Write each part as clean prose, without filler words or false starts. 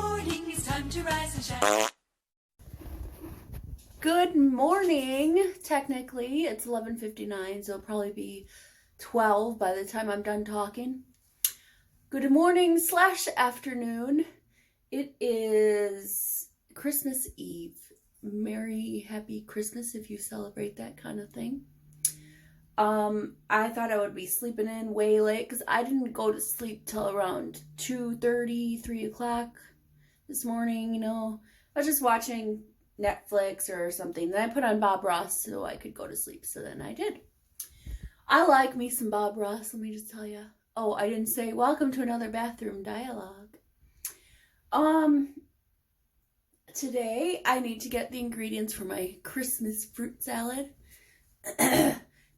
morning, it's time to rise and shine. Good morning. Technically, it's 11:59, so it'll probably be 12 by the time I'm done talking. Good morning / afternoon. It is Christmas Eve. Merry, happy Christmas if you celebrate that kind of thing. I thought I would be sleeping in way late because I didn't go to sleep till around 2:30, 3 o'clock this morning, you know. I was just watching Netflix or something. Then I put on Bob Ross so I could go to sleep. So then I did. I like me some Bob Ross, let me just tell you. Oh, I didn't say welcome to another bathroom dialogue. Today I need to get the ingredients for my Christmas fruit salad.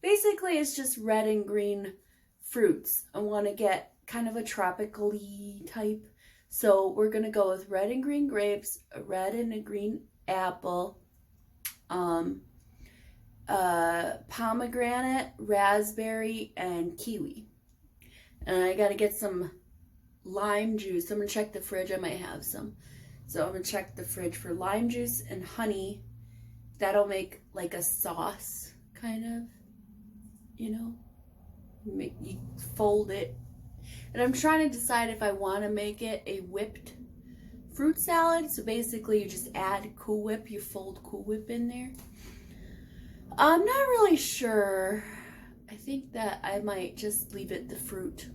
Basically, it's just red and green fruits. I want to get kind of a tropical-y type. So we're going to go with red and green grapes, a red and a green apple, pomegranate, raspberry, and kiwi. And I got to get some lime juice. I'm going to check the fridge. I might have some. So I'm going to check the fridge for lime juice and honey. That'll make like a sauce, kind of. You know, you fold it. And I'm trying to decide if I want to make it a whipped fruit salad. So basically you just add Cool Whip, you fold Cool Whip in there. I'm not really sure. I think that I might just leave it the fruit.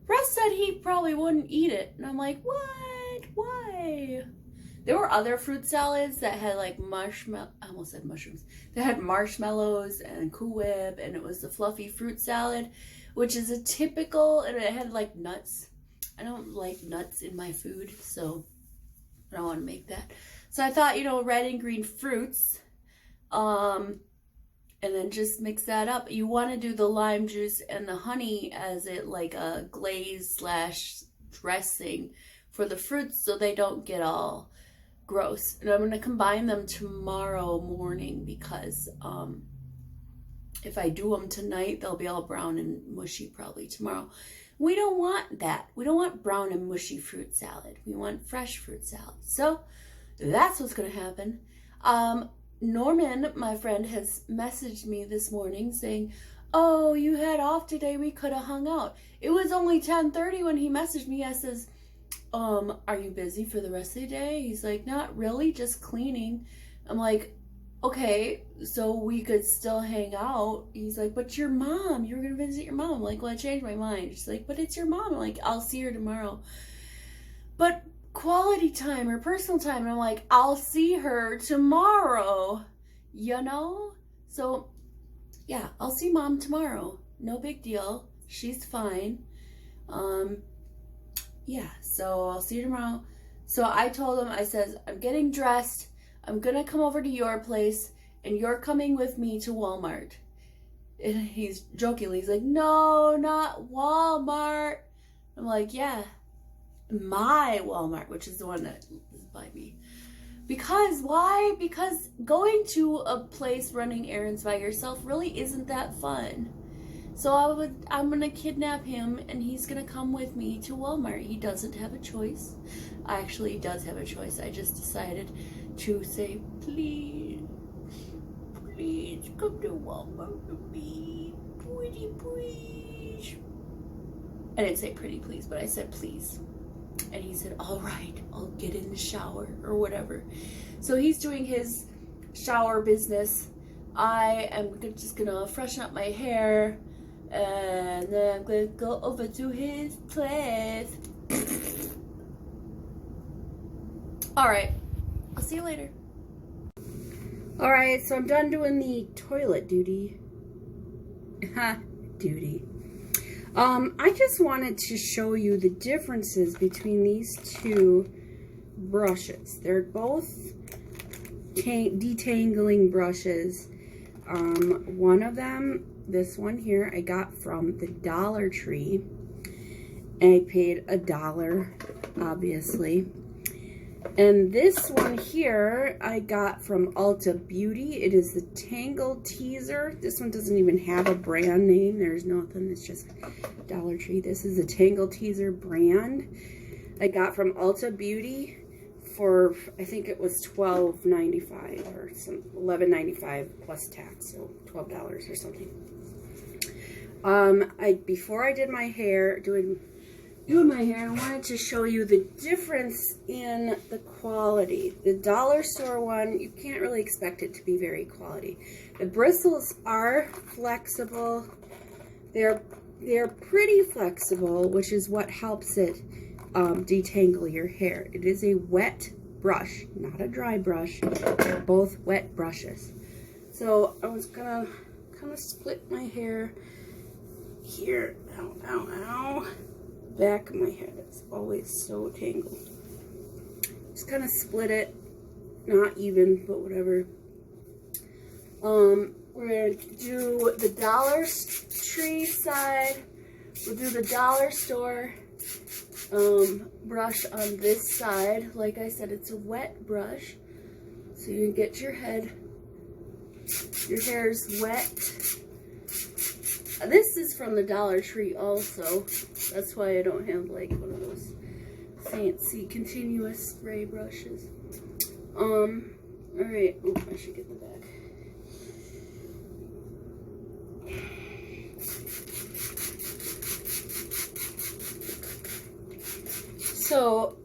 Russ said he probably wouldn't eat it. And I'm like, what? Why? There were other fruit salads that had like I almost said mushrooms. They had marshmallows and Cool Whip, and it was the fluffy fruit salad, which is a typical, and it had like nuts. I don't like nuts in my food, so I don't want to make that. So I thought, you know, red and green fruits, and then just mix that up. You want to do the lime juice and the honey as it like a glaze / dressing for the fruits so they don't get all gross. And I'm going to combine them tomorrow morning because if I do them tonight, they'll be all brown and mushy probably tomorrow. We don't want that. We don't want brown and mushy fruit salad. We want fresh fruit salad. So that's what's going to happen. Norman, my friend, has messaged me this morning saying, oh, you had off today. We could have hung out. It was only 10:30 when he messaged me. I says, are you busy for the rest of the day? He's like, not really, just cleaning. I'm like, okay, so we could still hang out. He's like, but your mom, you were going to visit your mom. I'm like, well, I changed my mind. She's like, but it's your mom. I'm like, I'll see her tomorrow. But quality time or personal time. And I'm like, I'll see her tomorrow, you know? So yeah, I'll see mom tomorrow. No big deal. She's fine. Yeah, so I'll see you tomorrow. So I told him, I says, I'm getting dressed. I'm going to come over to your place and you're coming with me to Walmart. And he's jokingly, he's like, no, not Walmart. I'm like, yeah, my Walmart, which is the one that is by me. Because why? Because going to a place running errands by yourself really isn't that fun. So I'm going to kidnap him and he's going to come with me to Walmart. He doesn't have a choice. Actually, he does have a choice. I just decided to say, please come to Walmart with me. Pretty please. I didn't say pretty please, but I said please. And he said, all right, I'll get in the shower or whatever. So he's doing his shower business. I am just going to freshen up my hair. And then I'm going to go over to his place. Alright, I'll see you later. Alright, so I'm done doing the toilet duty. Duty. I just wanted to show you the differences between these two brushes. They're both detangling brushes. One of them, this one here, I got from the Dollar Tree. And I paid $1, obviously. And this one here, I got from Ulta Beauty. It is the Tangle Teaser. This one doesn't even have a brand name. There's nothing. It's just Dollar Tree. This is a Tangle Teaser brand. I got from Ulta Beauty for, I think it was $12.95 or some $11.95 plus tax, so $12 or something. Before I did my hair, doing my hair, I wanted to show you the difference in the quality. The dollar store one, you can't really expect it to be very quality. The bristles are flexible. They're pretty flexible, which is what helps it detangle your hair. It is a wet brush, not a dry brush. They're both wet brushes. So I was gonna kind of split my hair here. Ow, ow, ow. Back of my hair, that's always so tangled. Just kind of split it, not even, but whatever. We're gonna do the Dollar Tree side. We'll do the dollar store brush on this side. Like I said, it's a wet brush, so you can get your hair's wet. This is from the Dollar Tree also. That's why I don't have like one of those fancy continuous spray brushes. Alright. Oh, I should get the back. So,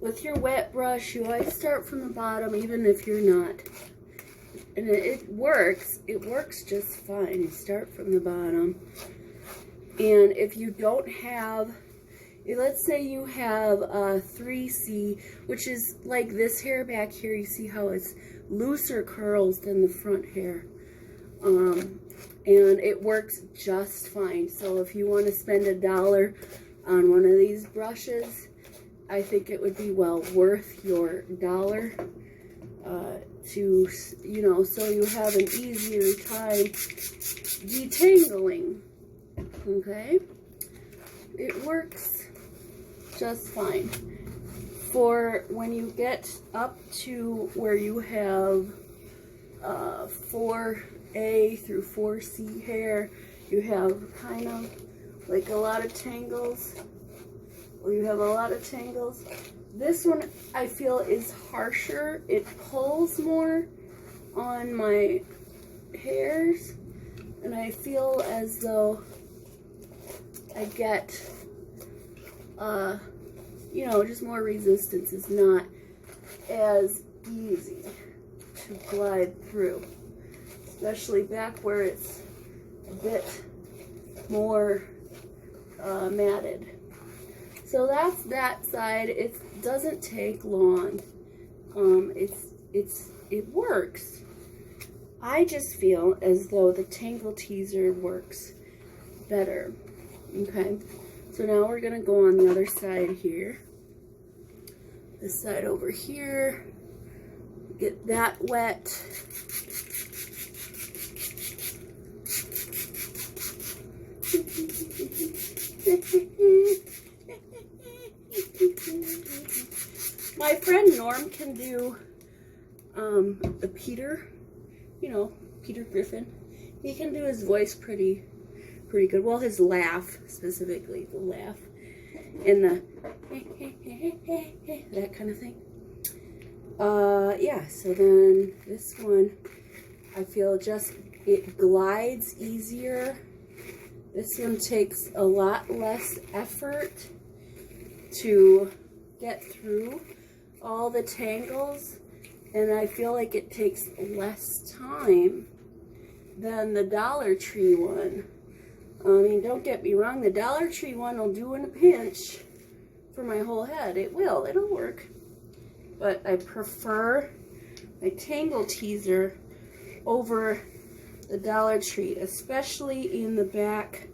with your wet brush, you always start from the bottom, even if you're not. And it works just fine. You start from the bottom. And if you don't have, let's say you have a 3C, which is like this hair back here, you see how it's looser curls than the front hair. And it works just fine. So if you want to spend $1 on one of these brushes, I think it would be well worth your dollar. To, you know, so you have an easier time detangling. Okay? It works just fine. For when you get up to where you have 4A through 4C hair, you have kind of like a lot of tangles, or you have a lot of tangles. This one I feel is harsher. It pulls more on my hairs, and I feel as though I get, you know, just more resistance. It's not as easy to glide through, especially back where it's a bit more matted. So that's that side. It doesn't take long. It works. I just feel as though the Tangle Teezer works better. Okay, so now we're gonna go on the other side here. This side over here. Get that wet. My friend Norm can do the Peter, you know, Peter Griffin. He can do his voice pretty good. Well, his laugh specifically, the laugh and the that kind of thing. Yeah, so then this one, I feel just, it glides easier. This one takes a lot less effort to get through all the tangles, and I feel like it takes less time than the Dollar Tree one. I mean, don't get me wrong, the Dollar Tree one will do in a pinch for my whole head. It'll work. But I prefer my Tangle Teezer over the Dollar Tree, especially in the back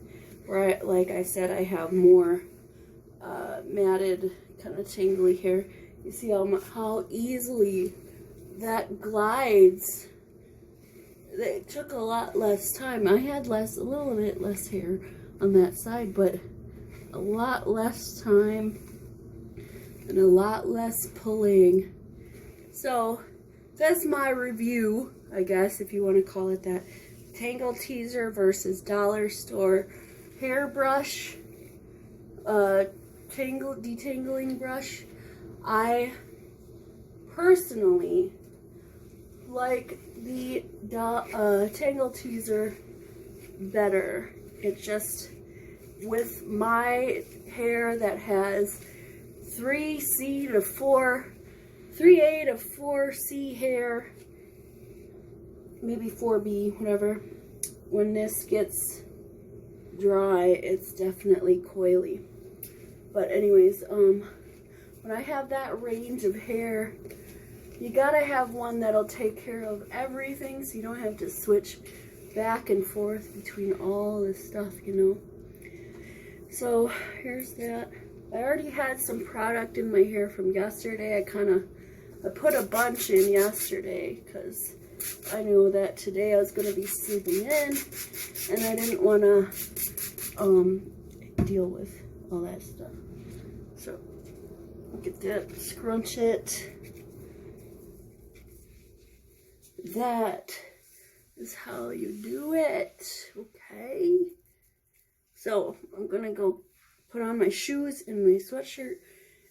where, like I said, I have more matted, kind of tangly hair. You see how easily that glides. It took a lot less time. I had a little bit less hair on that side, but a lot less time and a lot less pulling. So that's my review, I guess, if you want to call it that. Tangle Teezer versus Dollar Store hairbrush detangling brush. I personally like the Tangle Teezer better. It just, with my hair that has 3A to 4C hair, maybe 4B, whatever, when this gets dry, it's definitely coily. But anyways, when I have that range of hair, you gotta have one that'll take care of everything, so you don't have to switch back and forth between all this stuff, you know. So here's that. I already had some product in my hair from yesterday. I put a bunch in yesterday because I knew that today I was going to be sleeping in, and I didn't want to deal with all that stuff. So look at that, scrunch it. That is how you do it, okay? So I'm gonna go put on my shoes and my sweatshirt,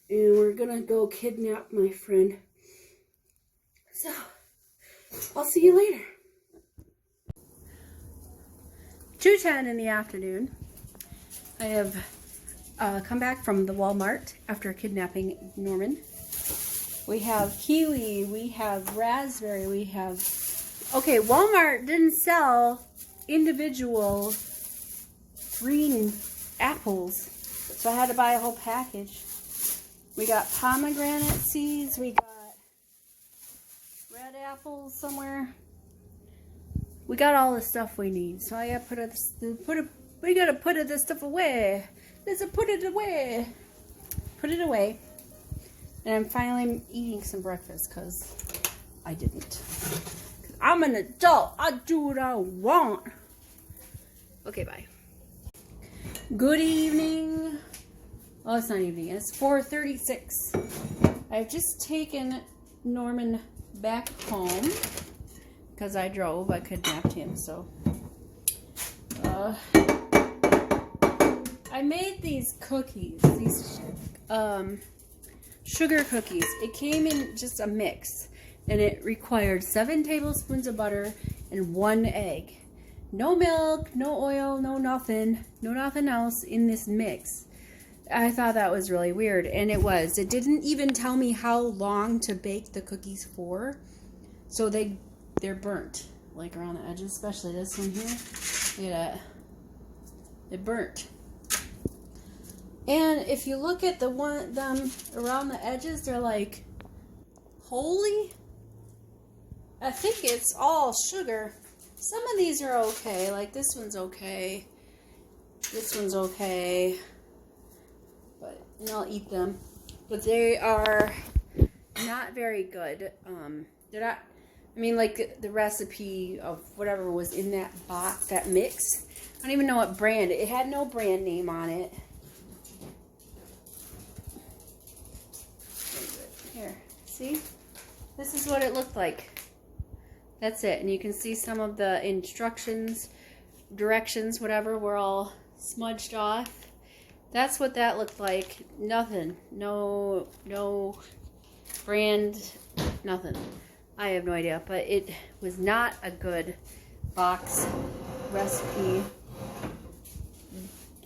and we're gonna go kidnap my friend. So I'll see you later. 2:10 in the afternoon. I have come back from the Walmart after kidnapping Norman. We have kiwi, we have raspberry, we have... Okay, Walmart didn't sell individual green apples, so I had to buy a whole package. We got pomegranate seeds, we got red apples somewhere. We got all the stuff we need, so I gotta we gotta put this stuff away. Let's put it away. Put it away. And I'm finally eating some breakfast because I didn't. I'm an adult. I do what I want. Okay, bye. Good evening. Oh, it's not evening. It's 4:36. I've just taken Norman back home because I drove. I kidnapped him, so. I made these cookies. These sugar cookies. It came in just a mix, and it required 7 tablespoons of butter and 1 egg. No milk, no oil, no nothing else in this mix. I thought that was really weird, and it was. It didn't even tell me how long to bake the cookies for, so they're burnt, like around the edges, especially this one here. Look at that. It burnt. And if you look at them around the edges, they're like holy. I think it's all sugar. Some of these are okay, like this one's okay. This one's okay. But and I'll eat them. But they are not very good. They're not. I mean, like the recipe of whatever was in that box, that mix. I don't even know what brand. It had no brand name on it. Here, see? This is what it looked like. That's it. And you can see some of the instructions, directions, whatever, were all smudged off. That's what that looked like. Nothing. No brand, nothing. I have no idea. But it was not a good box recipe.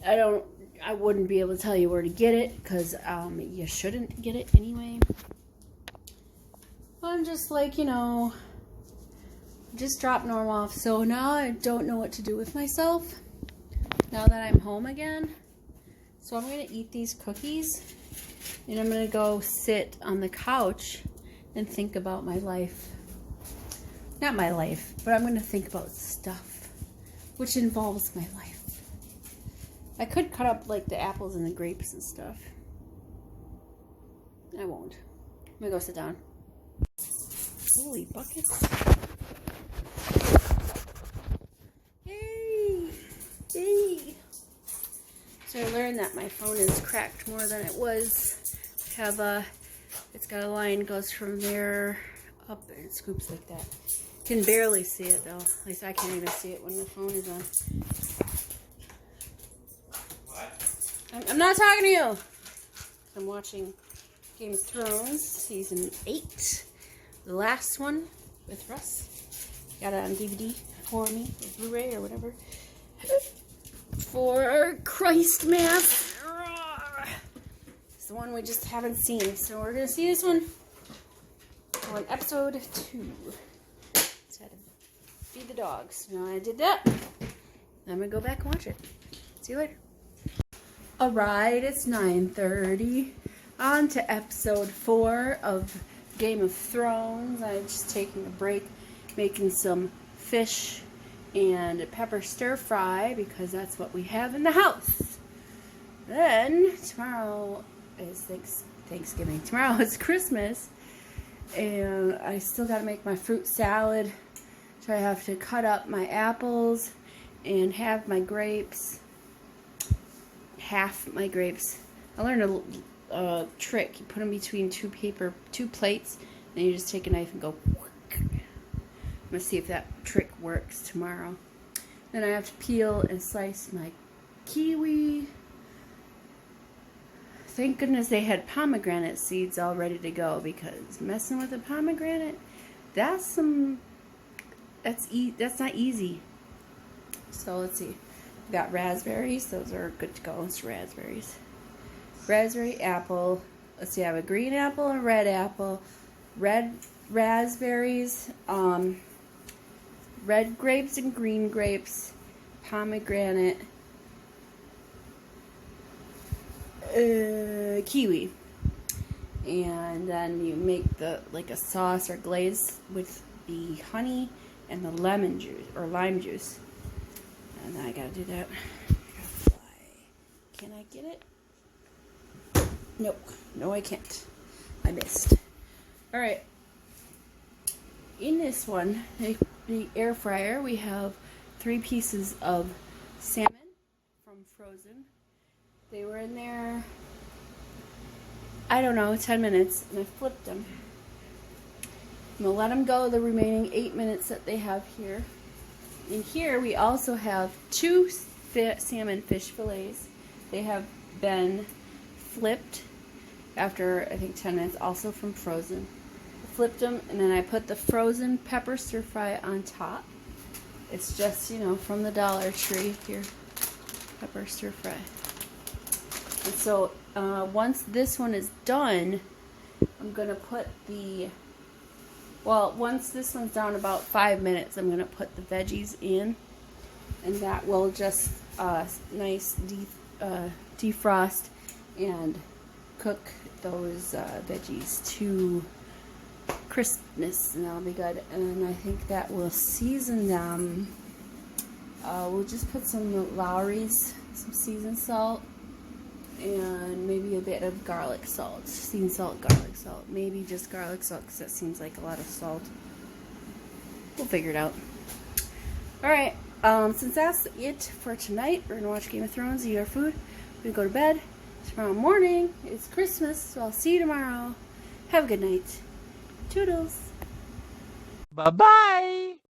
I wouldn't be able to tell you where to get it, because you shouldn't get it anyway. I'm just like, you know, just dropped Norm off. So now I don't know what to do with myself now that I'm home again. So I'm going to eat these cookies, and I'm going to go sit on the couch and think about my life. Not my life, but I'm going to think about stuff which involves my life. I could cut up like the apples and the grapes and stuff. I won't. I'm going to go sit down. Holy buckets. Hey! Hey! So I learned that my phone is cracked more than it was. It's got a line, goes from there up, and it scoops like that. Can barely see it though. At least I can't even see it when the phone is on. What? I'm not talking to you. I'm watching Game of Thrones season 8, the last one with Russ. Got it on DVD for me, or Blu-ray or whatever. For Christ Mass. It's the one we just haven't seen, so we're gonna see this one on episode 2. Just had to feed the dogs. Now I did that. I'm gonna go back and watch it. See you later. Alright, it's 9:30. On to episode 4 of Game of Thrones. I'm just taking a break, making some fish and pepper stir fry because that's what we have in the house. Then tomorrow is Thanksgiving. Tomorrow is Christmas, and I still gotta make my fruit salad. So I have to cut up my apples and have my grapes. Half my grapes. I learned a trick. You put them between two plates, and you just take a knife and go. I'm gonna see if that trick works tomorrow. Then I have to peel and slice my kiwi. Thank goodness they had pomegranate seeds all ready to go, because messing with a pomegranate, that's not easy. So let's see. We've got raspberries. Those are good to go. It's raspberries. Raspberry, apple. Let's see. I have a green apple and a red apple. Red raspberries. Red grapes and green grapes. Pomegranate. Kiwi. And then you make like a sauce or glaze with the honey and the lemon juice or lime juice. And then I gotta do that. Can I get it? Nope. No, I can't. I missed. Alright. In this one, the air fryer, we have 3 pieces of salmon from Frozen. They were in there, I don't know, 10 minutes, and I flipped them. I'm going to let them go the remaining 8 minutes that they have here. In here, we also have 2 salmon fish fillets. They have been flipped after, I think, 10 minutes, also from Frozen. I flipped them, and then I put the frozen pepper stir fry on top. It's just, from the Dollar Tree here. Pepper stir fry. And so, once this one is done, I'm going to put once this one's down about 5 minutes, I'm going to put the veggies in. And that will just nice defrost and cook those veggies to crispness, and that'll be good. And I think that will season them. We'll just put some Lowry's, some seasoned salt, and maybe a bit of garlic salt. Seasoned salt, garlic salt. Maybe just garlic salt, because that seems like a lot of salt. We'll figure it out. Alright, since that's it for tonight, we're going to watch Game of Thrones, eat our food, we're going to go to bed. Tomorrow morning is Christmas, so I'll see you tomorrow. Have a good night. Toodles. Bye-bye.